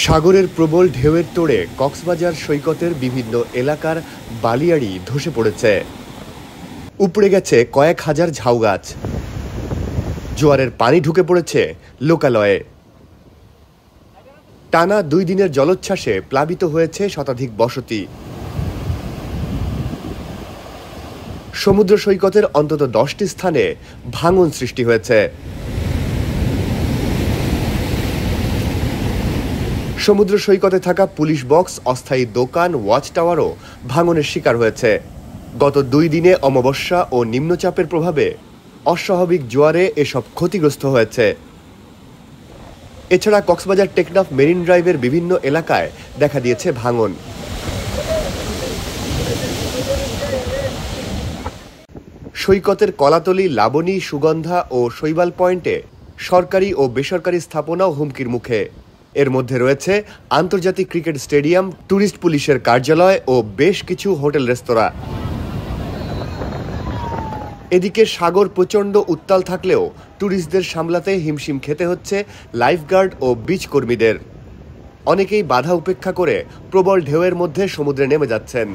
সাগরের প্রবল ঢেউয়ের তোড়ে কক্সবাজার সৈকতের বিভিন্ন এলাকার বালিয়াড়ি ধসে পড়েছে। উপড়ে গেছে কয়েক হাজার ঝাউগাছ। জোয়ারের পানি ঢুকে পড়েছে লোকালয়ে। টানা 2 দিনের জলোচ্ছ্বাসে প্লাবিত হয়েছে শতাধিক বসতি। সমুদ্র সৈকতের অন্তত 10টি স্থানে ভাঙন সৃষ্টি হয়েছে। সমুদ্র সৈকতে থাকা পুলিশ বক্স, অস্থায়ী দোকান, ওয়াচ টাওয়ারও ভাঙনের শিকার হয়েছে। গত 2 দিনে অমাবস্যা ও নিম্নচাপের প্রভাবে অস্বাভাবিক জোয়ারে এসব ক্ষতিগ্রস্ত হয়েছে। এছাড়া কক্সবাজার টেকনাফ মেরিন ড্রাইভের বিভিন্ন এলাকায় দেখা দিয়েছে ভাঙন। সৈকতের কলাতলী, লাবণী, সুগন্ধা ও শৈবাল পয়েন্টে সরকারি ও বেসরকারি স্থাপনাও হুমকির মুখে। এর মধ্যে রয়েছে আন্তর্জাতিক ক্রিকেট স্টেডিয়াম, ট্যুরিস্ট পুলিশের কার্যালয় ও বেশ কিছু হোটেল রেস্তোরাঁ। এদিকে সাগর প্রচণ্ড উত্তাল থাকলেও ট্যুরিস্টদের সামলাতে হিমশিম খেতে হচ্ছে লাইফগার্ড ও বিচ কর্মীদের। অনেকেই বাধা উপেক্ষা করে প্রবল ঢেউয়ের মধ্যে সমুদ্রে নেমে যাচ্ছেন।